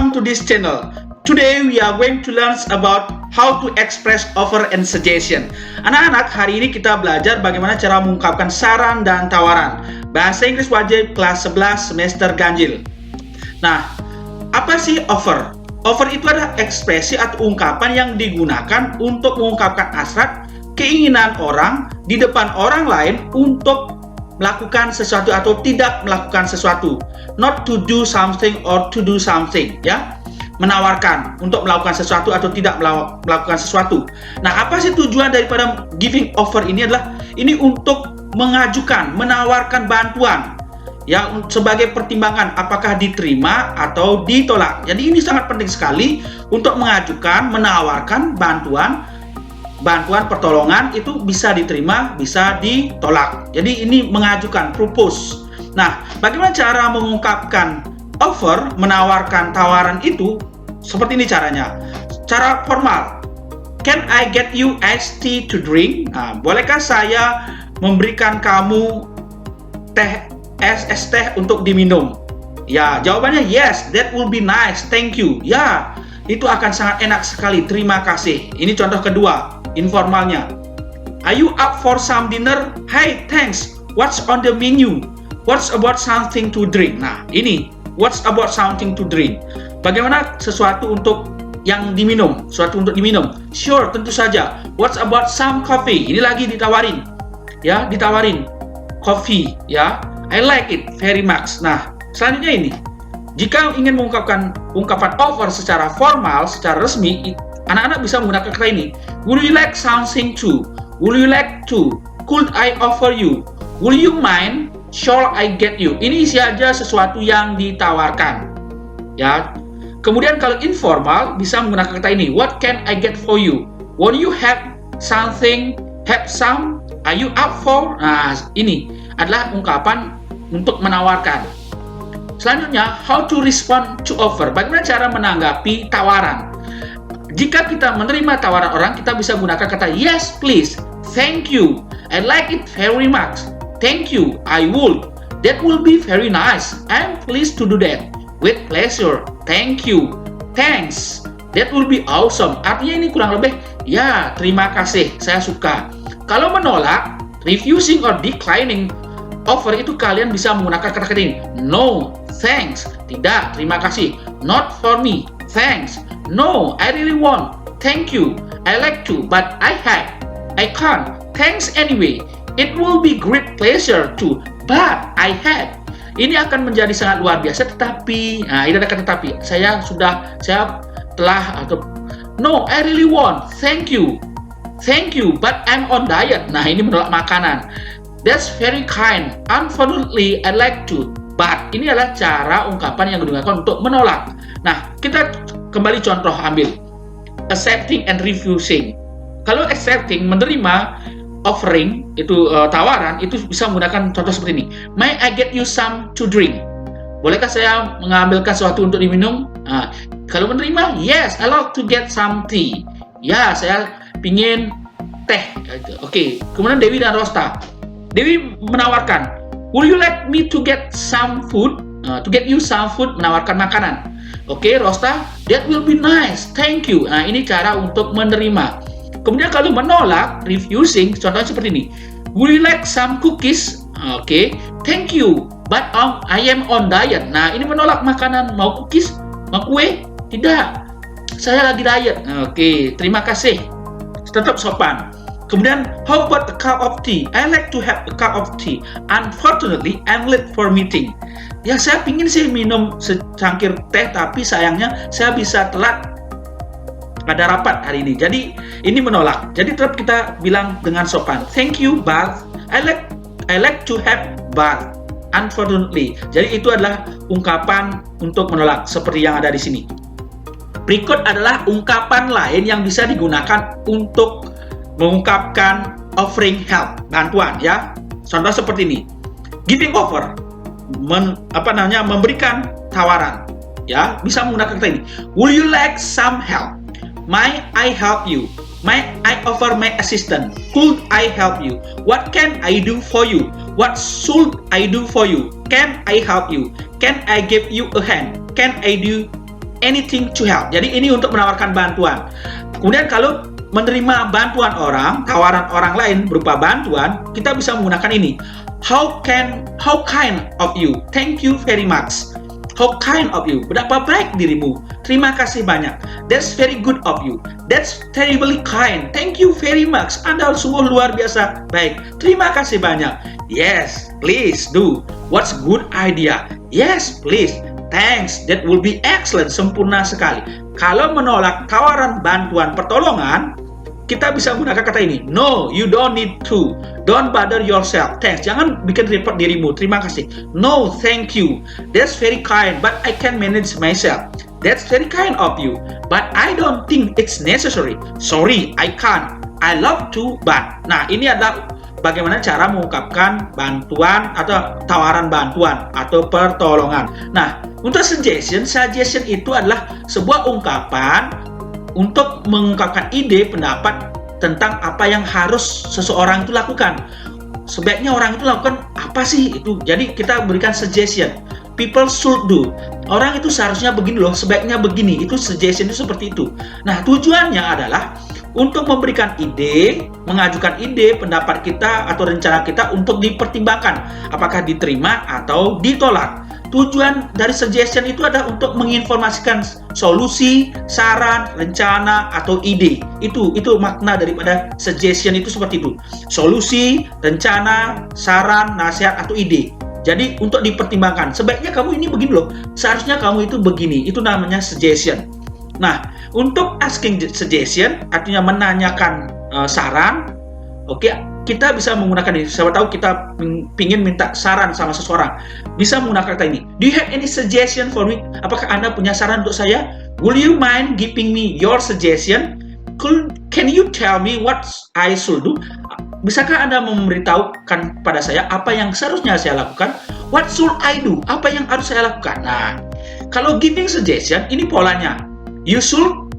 welcome to this channel. Today we are going to learn about how to express offer and suggestion. Anak-anak, hari ini kita belajar bagaimana cara mengungkapkan saran dan tawaran. Bahasa Inggris wajib kelas 11 semester ganjil. Nah, apa sih offer? Offer itu adalah ekspresi atau ungkapan yang digunakan untuk mengungkapkan hasrat, keinginan orang di depan orang lain untuk melakukan sesuatu atau tidak melakukan sesuatu. Not to do something or to do something, ya. Menawarkan untuk melakukan sesuatu atau tidak melakukan sesuatu. Nah, apa sih tujuan daripada giving offer ini adalah ini untuk mengajukan, menawarkan bantuan, ya, sebagai pertimbangan apakah diterima atau ditolak. Jadi ini sangat penting sekali untuk mengajukan, menawarkan bantuan pertolongan itu bisa diterima, bisa ditolak. Jadi ini mengajukan, propose. Nah, bagaimana cara mengungkapkan offer, menawarkan tawaran itu? Seperti ini caranya. Cara formal. Can I get you iced tea to drink? Nah, bolehkah saya memberikan kamu es teh untuk diminum? Ya, jawabannya yes, that will be nice, thank you. Ya, itu akan sangat enak sekali, terima kasih. Ini contoh kedua, informalnya. Are you up for some dinner? Hey, thanks. What's on the menu? What's about something to drink? Nah, ini what's about something to drink. Bagaimana sesuatu untuk yang diminum, sesuatu untuk diminum? Sure, tentu saja. What's about some coffee? Ini lagi ditawarin. Ya, ditawarin coffee, ya. I like it very much. Nah, selanjutnya ini. Jika ingin mengungkapkan ungkapan offer secara formal, secara resmi, anak-anak bisa menggunakan kata ini. Would you like something to? Would you like to? Could I offer you? Would you mind? Shall I get you? Ini isi aja sesuatu yang ditawarkan. Ya. Kemudian kalau informal bisa menggunakan kata ini. What can I get for you? Would you have something? Have some? Are you up for? Nah, ini adalah ungkapan untuk menawarkan. Selanjutnya, how to respond to offer. Bagaimana cara menanggapi tawaran? Jika kita menerima tawaran orang, kita bisa gunakan kata yes, please, thank you, I like it very much, thank you, I would, that will be very nice, I'm pleased to do that, with pleasure, thank you, thanks, that will be awesome. Artinya ini kurang lebih, ya, terima kasih, saya suka. Kalau menolak, refusing or declining offer itu kalian bisa menggunakan kata-kata ini. No, thanks, tidak, terima kasih. Not for me, thanks. No, I really want. Thank you. I like to, but I can't. Thanks anyway. It will be great pleasure to, but I had. Ini akan menjadi sangat luar biasa, tetapi, nah ini ada kata tetapi. Saya telah atau no, I really want. Thank you. Thank you, but I'm on diet. Nah, ini menolak makanan. That's very kind. Unfortunately, I like to, but ini adalah cara ungkapan yang digunakan untuk menolak. Nah, kita kembali contoh ambil accepting and refusing. Kalau accepting, menerima, offering itu tawaran, itu bisa menggunakan contoh seperti ini. May I get you some to drink? Bolehkah saya mengambilkan sesuatu untuk diminum? Nah, kalau menerima, yes, I love to get some tea. Ya, saya pingin teh. Oke. Kemudian Dewi dan Rosta. Dewi menawarkan, would you like me to get some food? To get you some food, menawarkan makanan. Oke, Rosta, that will be nice, thank you. Nah, ini cara untuk menerima. Kemudian kalau menolak, refusing, contohnya seperti ini. Would you like some cookies? Oke, thank you, but I am on diet. Nah, ini menolak makanan, mau cookies, mau kue? Tidak, saya lagi diet. Oke, terima kasih. Tetap sopan. Kemudian, how about a cup of tea? I like to have a cup of tea. Unfortunately, I'm late for meeting. Ya, saya pingin sih minum secangkir teh, tapi sayangnya saya bisa telat. Ada rapat hari ini. Jadi, ini menolak. Jadi, tetap kita bilang dengan sopan. Thank you, but I like to have but unfortunately. Jadi, itu adalah ungkapan untuk menolak seperti yang ada di sini. Berikut adalah ungkapan lain yang bisa digunakan untuk mengungkapkan offering help, bantuan, ya. Contoh seperti ini. Giving offer, memberikan tawaran, ya. Bisa menggunakan kata ini. Would you like some help? May I help you? May I offer my assistance? Could I help you? What can I do for you? What should I do for you? Can I help you? Can I give you a hand? Can I do anything to help. Jadi ini untuk menawarkan bantuan. Kemudian kalau menerima bantuan orang, tawaran orang lain berupa bantuan, kita bisa menggunakan ini. How kind of you. Thank you very much. How kind of you. Betapa baik dirimu. Terima kasih banyak. That's very good of you. That's terribly kind. Thank you very much. Anda sungguh luar biasa baik. Terima kasih banyak. Yes, please do. What's good idea? Yes, please. Thanks. That will be excellent. Sempurna sekali. Kalau menolak tawaran bantuan pertolongan, kita bisa menggunakan kata ini. No, you don't need to. Don't bother yourself. Thanks. Jangan bikin repot dirimu. Terima kasih. No, thank you. That's very kind, but I can manage myself. That's very kind of you, but I don't think it's necessary. Sorry, I can't. I love to, but. Nah, ini adalah bagaimana cara mengungkapkan bantuan atau tawaran bantuan atau pertolongan. Nah, untuk suggestion itu adalah sebuah ungkapan untuk mengungkapkan ide, pendapat tentang apa yang harus seseorang itu lakukan. Sebaiknya orang itu lakukan apa sih itu? Jadi kita berikan suggestion. People should do. Orang itu seharusnya begini loh, sebaiknya begini. Itu suggestion itu seperti itu. Nah, tujuannya adalah untuk memberikan ide, mengajukan ide, pendapat kita atau rencana kita untuk dipertimbangkan apakah diterima atau ditolak. Tujuan dari suggestion itu adalah untuk menginformasikan solusi, saran, rencana, atau ide. Itu makna daripada suggestion itu seperti itu. Solusi, rencana, saran, nasihat, atau ide. Jadi untuk dipertimbangkan, sebaiknya kamu ini begini loh, seharusnya kamu itu begini. Itu namanya suggestion. Nah, untuk asking suggestion, artinya menanyakan saran, oke, kita bisa menggunakan ini. Siapa tahu kita ingin minta saran sama seseorang, bisa menggunakan kata ini. Do you have any suggestion for me? Apakah Anda punya saran untuk saya? Will you mind giving me your suggestion? Can you tell me what I should do? Bisakah Anda memberitahukan pada saya apa yang seharusnya saya lakukan? What should I do? Apa yang harus saya lakukan? Nah, kalau giving suggestion, ini polanya. You should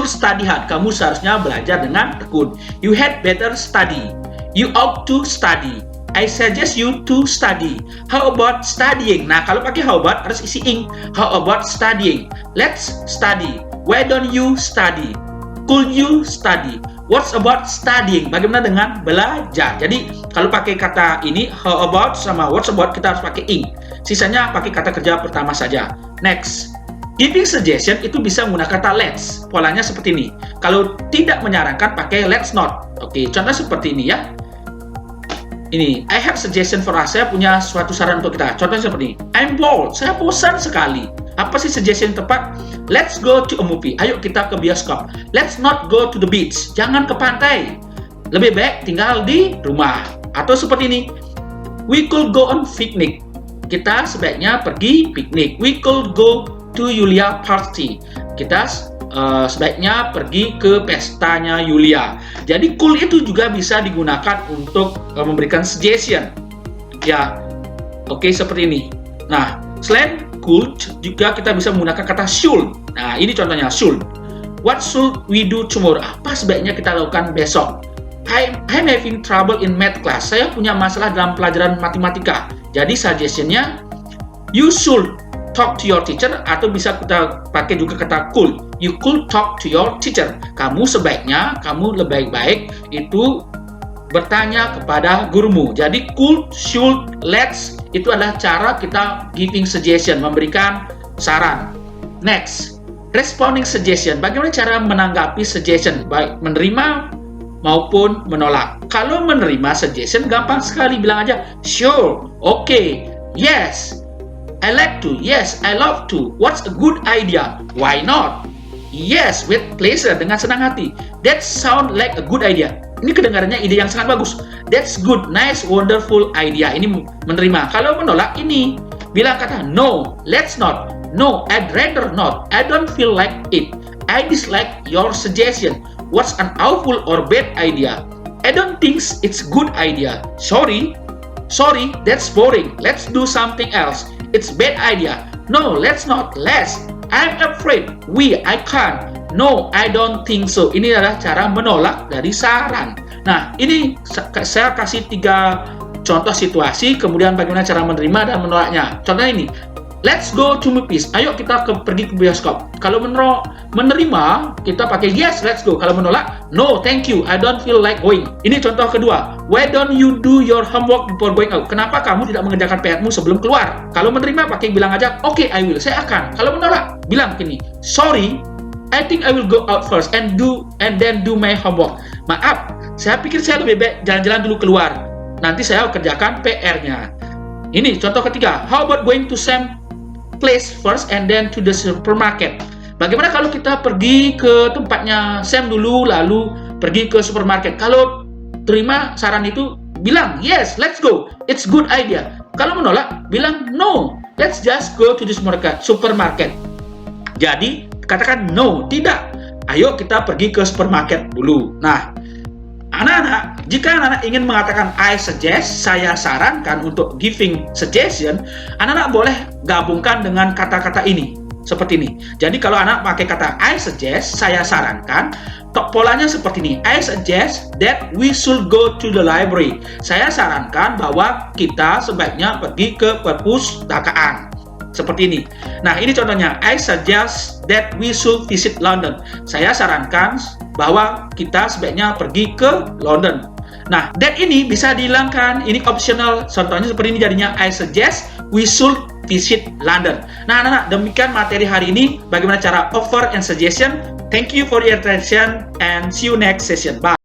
study hard. Kamu seharusnya belajar dengan tekun. You had better study. You ought to study. I suggest you to study. How about studying? Nah, kalau pakai how about harus isi ing. How about studying? Let's study. Why don't you study? Could you study? What's about studying? Bagaimana dengan belajar? Jadi, kalau pakai kata ini, how about sama what's about, kita harus pakai ing. Sisanya pakai kata kerja pertama saja. Next. Giving suggestion itu bisa menggunakan kata let's. Polanya seperti ini. Kalau tidak menyarankan, pakai let's not. Oke, contoh seperti ini ya. Ini, I have suggestion for us. Saya punya suatu saran untuk kita. Contohnya seperti ini. I'm bored. Saya bosan sekali. Apa sih suggestion tepat? Let's go to a movie. Ayo kita ke bioskop. Let's not go to the beach. Jangan ke pantai. Lebih baik tinggal di rumah. Atau seperti ini. We could go on picnic. Kita sebaiknya pergi piknik. We could go to Yulia party. Kita sebaiknya pergi ke pestanya Yulia. Jadi cool itu juga bisa digunakan untuk memberikan suggestion. Ya, oke, seperti ini. Nah, selain could juga kita bisa menggunakan kata should. Nah, ini contohnya should. What should we do tomorrow? Apa sebaiknya kita lakukan besok? I'm having trouble in math class. Saya punya masalah dalam pelajaran matematika. Jadi suggestionnya you should talk to your teacher, atau bisa kita pakai juga kata could. You could talk to your teacher. Kamu sebaiknya, kamu lebih baik itu bertanya kepada gurumu. Jadi could, should, let's itu adalah cara kita giving suggestion, memberikan saran. Next, responding suggestion. Bagaimana cara menanggapi suggestion, baik menerima maupun menolak. Kalau menerima suggestion gampang sekali, bilang aja sure, okay, yes, I like to. Yes, I love to. What's a good idea? Why not? Yes, with pleasure, dengan senang hati. That sound like a good idea. Ini kedengarannya ide yang sangat bagus. That's good, nice, wonderful idea. Ini menerima. Kalau menolak, ini bilang kata no, let's not. No, I'd rather not. I don't feel like it. I dislike your suggestion. What's an awful or bad idea? I don't think it's good idea. Sorry, that's boring. Let's do something else. It's bad idea. No, let's not. Let's. I'm afraid. I can't. No, I don't think so. Ini adalah cara menolak dari saran. Nah, ini saya kasih 3 contoh situasi, kemudian bagaimana cara menerima dan menolaknya. Contohnya ini. let's go to movies. Ayo kita pergi ke bioskop. Kalau menerima, kita pakai yes, let's go. Kalau menolak, no, thank you, I don't feel like going. Ini contoh kedua. Why don't you do your homework before going out? Kenapa kamu tidak mengerjakan PR-mu sebelum keluar? Kalau menerima, pakai bilang aja, okay, I will, saya akan. Kalau menolak, bilang gini, sorry, I think I will go out first and then do my homework. Maaf, saya pikir saya lebih baik jalan-jalan dulu keluar. Nanti saya kerjakan PR-nya. Ini contoh ketiga. How about going to same place first and then to the supermarket? Bagaimana kalau kita pergi ke tempatnya Sam dulu, lalu pergi ke supermarket? Kalau terima saran itu, bilang yes, let's go, it's good idea. Kalau menolak, bilang no, let's just go to the supermarket. Jadi katakan no, tidak, ayo kita pergi ke supermarket dulu. Nah, anak-anak, jika anak-anak ingin mengatakan I suggest, saya sarankan untuk giving suggestion, anak-anak boleh gabungkan dengan kata-kata ini, seperti ini. Jadi kalau anak pakai kata I suggest, saya sarankan, polanya seperti ini. I suggest that we should go to the library. Saya sarankan bahwa kita sebaiknya pergi ke perpustakaan. Seperti ini. Nah, ini contohnya. I suggest that we should visit London. Saya sarankan bahwa kita sebaiknya pergi ke London. Nah, that ini bisa dihilangkan. Ini optional. Contohnya seperti ini jadinya. I suggest we should visit London. Nah, anak-anak, demikian materi hari ini. Bagaimana cara offer and suggestion. Thank you for your attention and see you next session. Bye.